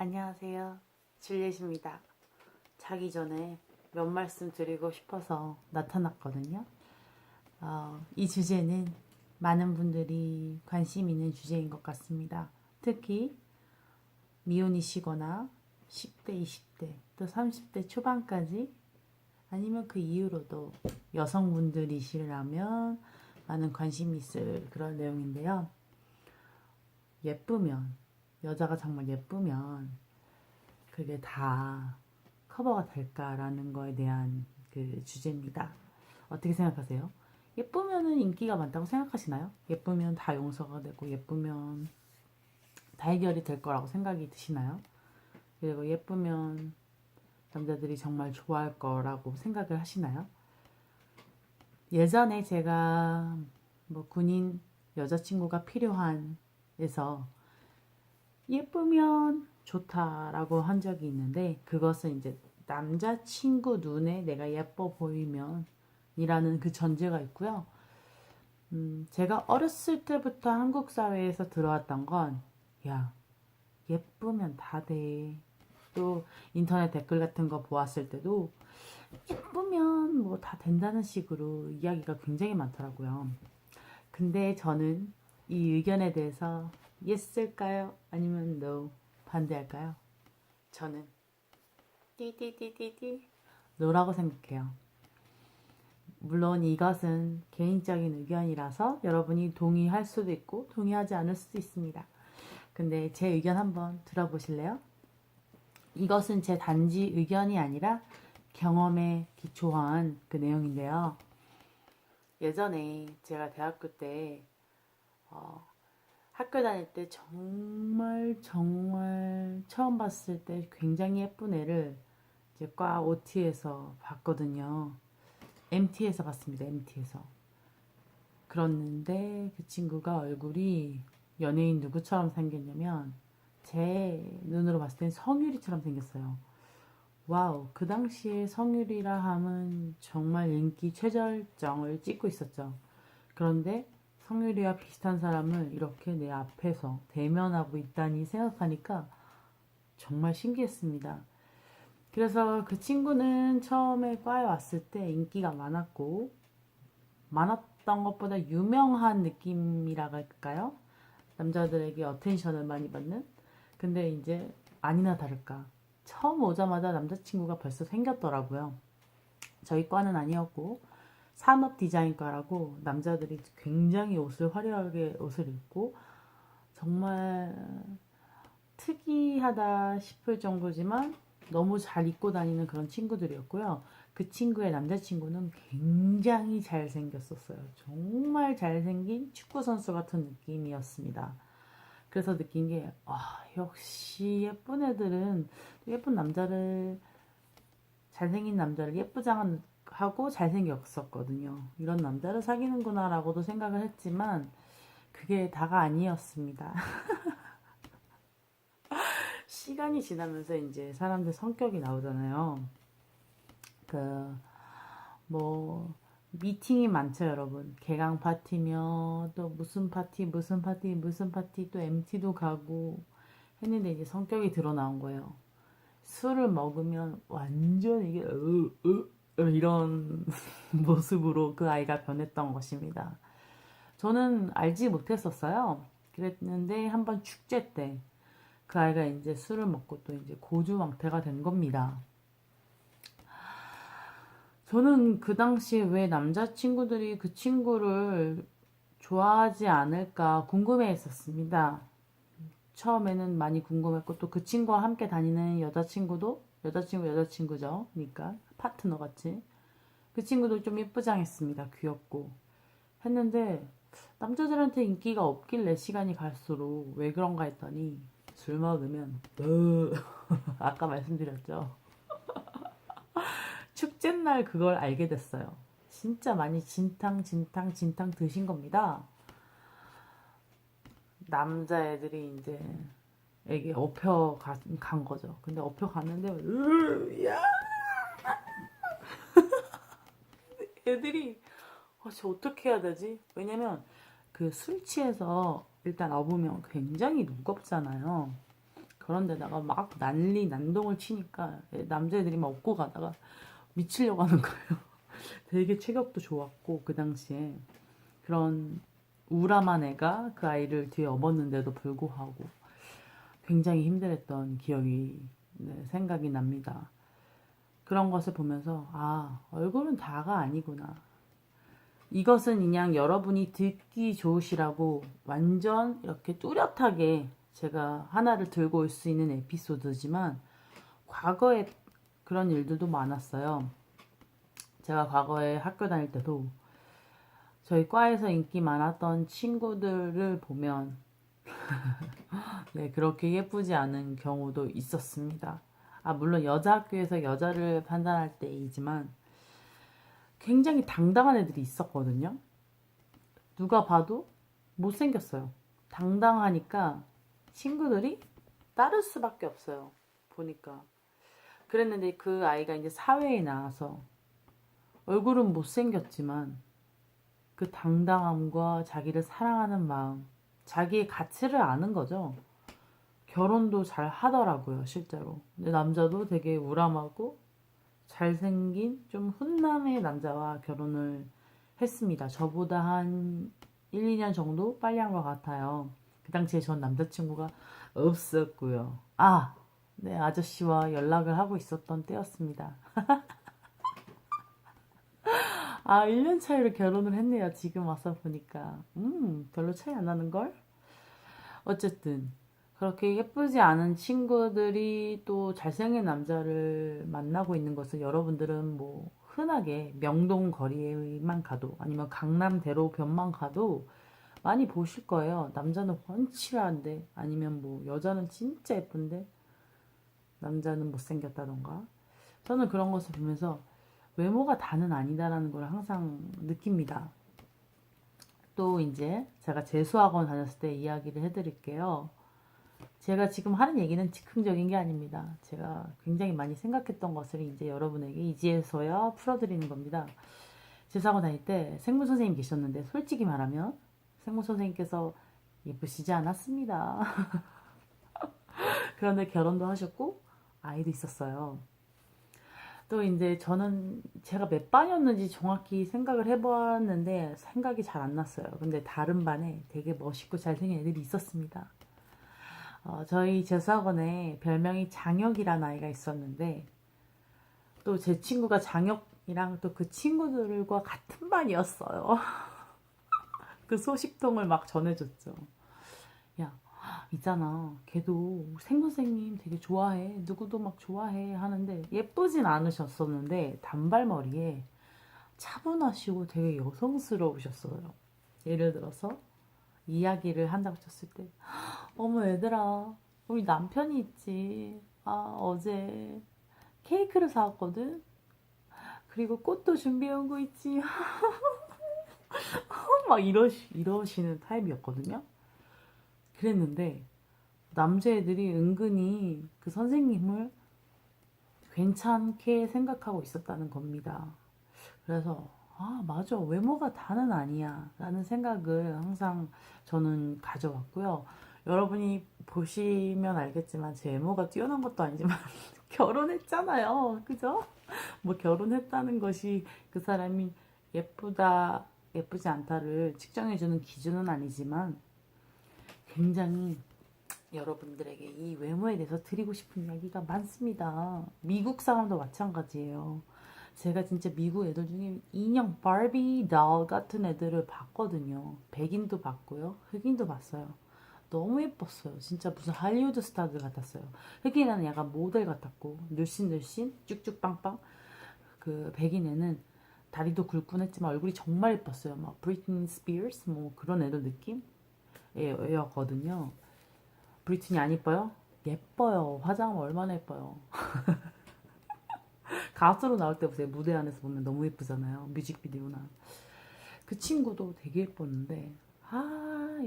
안녕하세요. 줄리엣입니다. 자기 전에 몇 말씀 드리고 싶어서 나타났거든요. 이 주제는 많은 분들이 관심 있는 주제인 것 같습니다. 특히 미혼이시거나 10대, 20대, 또 30대 초반까지 아니면 그 이후로도 여성분들이시라면 많은 관심이 있을 그런 내용인데요. 예쁘면, 여자가 정말 예쁘면 그게 다 커버가 될까라는 거에 대한 그 주제입니다. 어떻게 생각하세요? 예쁘면은 인기가 많다고 생각하시나요? 예쁘면 다 용서가 되고 예쁘면 다 해결이 될 거라고 생각이 드시나요? 그리고 예쁘면 남자들이 정말 좋아할 거라고 생각을 하시나요? 예전에 제가 뭐 군인 여자친구가 필요한 에서 예쁘면 좋다라고 한 적이 있는데 그것은 이제 남자친구 눈에 내가 예뻐 보이면 이라는 그 전제가 있고요. 제가 어렸을 때부터 한국 사회에서 들어왔던 건, 야, 예쁘면 다 돼. 또 인터넷 댓글 같은 거 보았을 때도 예쁘면 뭐 다 된다는 식으로 이야기가 굉장히 많더라고요. 근데 저는 이 의견에 대해서 yes일까요? 아니면 no 반대할까요? 저는 띠띠띠띠띠 no라고 생각해요. 물론 이것은 개인적인 의견이라서 여러분이 동의할 수도 있고 동의하지 않을 수도 있습니다. 근데 제 의견 한번 들어보실래요? 이것은 제 단지 의견이 아니라 경험에 기초한 그 내용인데요. 예전에 제가 대학교 때 학교 다닐 때 정말 처음 봤을 때 굉장히 예쁜 애를 이제 과 OT에서 봤거든요. MT에서 봤습니다. MT에서. 그랬는데 그 친구가 얼굴이 연예인 누구처럼 생겼냐면 제 눈으로 봤을 땐 성유리처럼 생겼어요. 와우, 그 당시에 성유리라 함은 정말 인기 최절정을 찍고 있었죠. 그런데 성유리와 비슷한 사람을 이렇게 내 앞에서 대면하고 있다니 생각하니까 정말 신기했습니다. 그래서 그 친구는 처음에 과에 왔을 때 인기가 많았고, 많았던 것보다 유명한 느낌이라 할까요? 남자들에게 어텐션을 많이 받는? 근데 이제 아니나 다를까. 처음 오자마자 남자친구가 벌써 생겼더라고요. 저희 과는 아니었고, 산업 디자인과라고 남자들이 굉장히 옷을 화려하게 옷을 입고 정말 특이하다 싶을 정도지만 너무 잘 입고 다니는 그런 친구들이었고요. 그 친구의 남자친구는 굉장히 잘생겼었어요. 정말 잘생긴 축구선수 같은 느낌이었습니다. 그래서 느낀 게, 역시 예쁜 애들은 예쁜 남자를, 잘생긴 남자를 예쁘장하고 잘생겼었거든요. 이런 남자를 사귀는구나라고도 생각을 했지만, 그게 다가 아니었습니다. 시간이 지나면서 이제 사람들 성격이 나오잖아요. 그, 뭐, 미팅이 많죠, 여러분. 개강 파티며, 또 무슨 파티, 무슨 파티, 무슨 파티, 또 MT도 가고 했는데 이제 성격이 드러나온 거예요. 술을 먹으면 완전 이게, 이런 모습으로 그 아이가 변했던 것입니다. 저는 알지 못했었어요. 그랬는데 한번 축제 때 그 아이가 이제 술을 먹고 또 이제 고주망태가 된 겁니다. 저는 그 당시에 왜 남자친구들이 그 친구를 좋아하지 않을까 궁금해 했었습니다. 처음에는 많이 궁금했고 또 그 친구와 함께 다니는 여자친구도 여자친구죠. 그러니까 파트너 같이 그 친구도 좀 예쁘장했습니다. 귀엽고 했는데 남자들한테 인기가 없길래 시간이 갈수록 왜 그런가 했더니 술 먹으면 아까 말씀드렸죠. 축제날 그걸 알게 됐어요. 진짜 많이 진탕 드신 겁니다. 남자애들이 이제 애기 간 거죠. 근데 업혀 갔는데 야 애들이 저 어떻게 해야 되지? 왜냐면 그 술 취해서 일단 업으면 굉장히 무겁잖아요. 그런데다가 막 난리 난동을 치니까 남자애들이 막 업고 가다가 미치려고 하는 거예요. 되게 체격도 좋았고 그 당시에 그런 우람한 애가 그 아이를 뒤에 업었는데도 불구하고 굉장히 힘들었던 기억이 생각이 납니다. 그런 것을 보면서 아, 얼굴은 다가 아니구나. 이것은 그냥 여러분이 듣기 좋으시라고 완전 이렇게 뚜렷하게 제가 하나를 들고 올 수 있는 에피소드지만 과거에 그런 일들도 많았어요. 제가 과거에 학교 다닐 때도 저희 과에서 인기 많았던 친구들을 보면 네, 그렇게 예쁘지 않은 경우도 있었습니다. 아, 물론 여자 학교에서 여자를 판단할 때이지만 굉장히 당당한 애들이 있었거든요. 누가 봐도 못생겼어요. 당당하니까 친구들이 따를 수밖에 없어요. 보니까. 그랬는데 그 아이가 이제 사회에 나와서 얼굴은 못생겼지만 그 당당함과 자기를 사랑하는 마음, 자기의 가치를 아는 거죠. 결혼도 잘 하더라고요, 실제로. 근데 남자도 되게 우람하고 잘생긴 좀 훈남의 남자와 결혼을 했습니다. 저보다 한 1, 2년 정도 빨리 한 것 같아요. 그 당시에 전 남자친구가 없었고요. 아, 네, 아저씨와 연락을 하고 있었던 때였습니다. 아, 1년 차이로 결혼을 했네요. 지금 와서 보니까. 별로 차이 안 나는걸? 어쨌든, 그렇게 예쁘지 않은 친구들이 또 잘생긴 남자를 만나고 있는 것을 여러분들은 뭐, 흔하게 명동 거리에만 가도, 아니면 강남대로변만 가도 많이 보실 거예요. 남자는 훤칠한데, 아니면 뭐, 여자는 진짜 예쁜데, 남자는 못생겼다던가. 저는 그런 것을 보면서 외모가 다는 아니다라는 걸 항상 느낍니다. 또 이제 제가 재수학원 다녔을 때 이야기를 해드릴게요. 제가 지금 하는 얘기는 즉흥적인 게 아닙니다. 제가 굉장히 많이 생각했던 것을 이제 여러분에게 이제서야 풀어드리는 겁니다. 재수학원 다닐 때 생물 선생님 계셨는데 솔직히 말하면 생물 선생님께서 예쁘시지 않았습니다. 그런데 결혼도 하셨고 아이도 있었어요. 또 이제 저는 제가 몇 반이었는지 정확히 생각을 해보았는데 생각이 잘 안 났어요. 근데 다른 반에 되게 멋있고 잘생긴 애들이 있었습니다. 저희 재수학원에 별명이 장혁이라는 아이가 있었는데 또 제 친구가 장혁이랑 또 그 친구들과 같은 반이었어요. 그 소식통을 막 전해줬죠. 야, 있잖아. 걔도 생 선생님 되게 좋아해. 누구도 막 좋아해 하는데 예쁘진 않으셨었는데 단발머리에 차분하시고 되게 여성스러우셨어요. 예를 들어서 이야기를 한다고 쳤을 때 어머 얘들아 우리 남편이 있지. 아 어제 케이크를 사왔거든. 그리고 꽃도 준비해 온 거 있지. 막 이러시는 타입이었거든요. 그랬는데 남자애들이 은근히 그 선생님을 괜찮게 생각하고 있었다는 겁니다. 그래서 아 맞아 외모가 다는 아니야 라는 생각을 항상 저는 가져왔고요. 여러분이 보시면 알겠지만 제 외모가 뛰어난 것도 아니지만 결혼했잖아요. 그죠? 뭐 결혼했다는 것이 그 사람이 예쁘다 예쁘지 않다를 측정해주는 기준은 아니지만 굉장히 여러분들에게 이 외모에 대해서 드리고 싶은 이야기가 많습니다. 미국 사람도 마찬가지예요. 제가 진짜 미국 애들 중에 인형 바비 달 같은 애들을 봤거든요. 백인도 봤고요. 흑인도 봤어요. 너무 예뻤어요. 진짜 무슨 할리우드 스타들 같았어요. 흑인은 약간 모델 같았고 늘씬늘씬 쭉쭉 빵빵. 그 백인애는 다리도 굵긴 했지만 얼굴이 정말 예뻤어요. 막 브리트니 스피어스 뭐 그런 애들 느낌이었거든요. 브리트니 안 예뻐요? 예뻐요. 화장하면 얼마나 예뻐요. 가수로 나올 때 보세요. 무대 안에서 보면 너무 예쁘잖아요. 뮤직비디오나. 그 친구도 되게 예뻤는데 아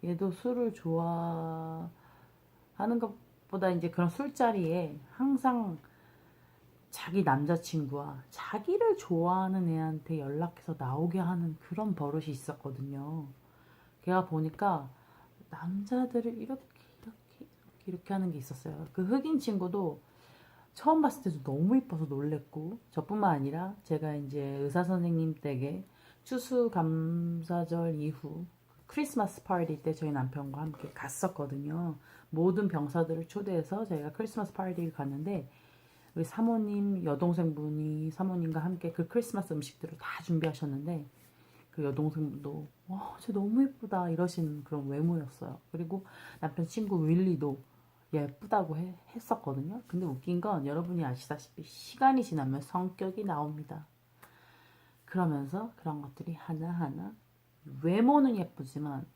얘도 술을 좋아하는 것보다 이제 그런 술자리에 항상 자기 남자친구와 자기를 좋아하는 애한테 연락해서 나오게 하는 그런 버릇이 있었거든요. 걔가 보니까 남자들을 이렇게 이렇게 하는 게 있었어요. 그 흑인 친구도 처음 봤을 때도 너무 이뻐서 놀랬고, 저뿐만 아니라 제가 이제 의사 선생님 댁에 추수감사절 이후 크리스마스 파티 때 저희 남편과 함께 갔었거든요. 모든 병사들을 초대해서 저희가 크리스마스 파티를 갔는데, 우리 사모님, 여동생분이 사모님과 함께 그 크리스마스 음식들을 다 준비하셨는데, 그 여동생분도 와, 쟤 너무 예쁘다 이러시는 그런 외모였어요. 그리고 남편 친구 윌리도 예쁘다고 했었거든요. 근데 웃긴 건 여러분이 아시다시피 시간이 지나면 성격이 나옵니다. 그러면서 그런 것들이 하나하나 외모는 예쁘지만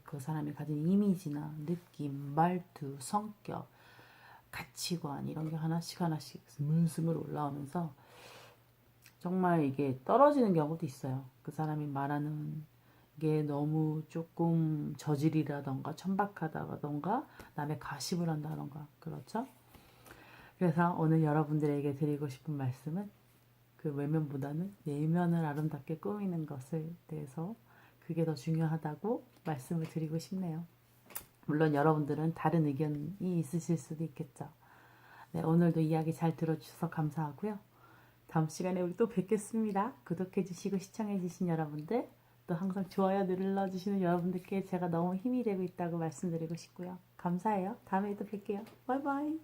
그 사람이 가진 이미지나 느낌, 말투, 성격, 가치관 이런 게 하나씩 하나씩 스물스물 올라오면서 정말 이게 떨어지는 경우도 있어요. 그 사람이 말하는 게 너무 조금 저질이라던가 천박하다던가 남의 가십을 한다던가 그렇죠? 그래서 오늘 여러분들에게 드리고 싶은 말씀은 그 외면보다는 내면을 아름답게 꾸미는 것에 대해서 그게 더 중요하다고 말씀을 드리고 싶네요. 물론 여러분들은 다른 의견이 있으실 수도 있겠죠. 네, 오늘도 이야기 잘 들어주셔서 감사하고요. 다음 시간에 우리 또 뵙겠습니다. 구독해주시고 시청해주신 여러분들, 또 항상 좋아요 눌러주시는 여러분들께 제가 너무 힘이 되고 있다고 말씀드리고 싶고요. 감사해요. 다음에 또 뵐게요. 바이바이.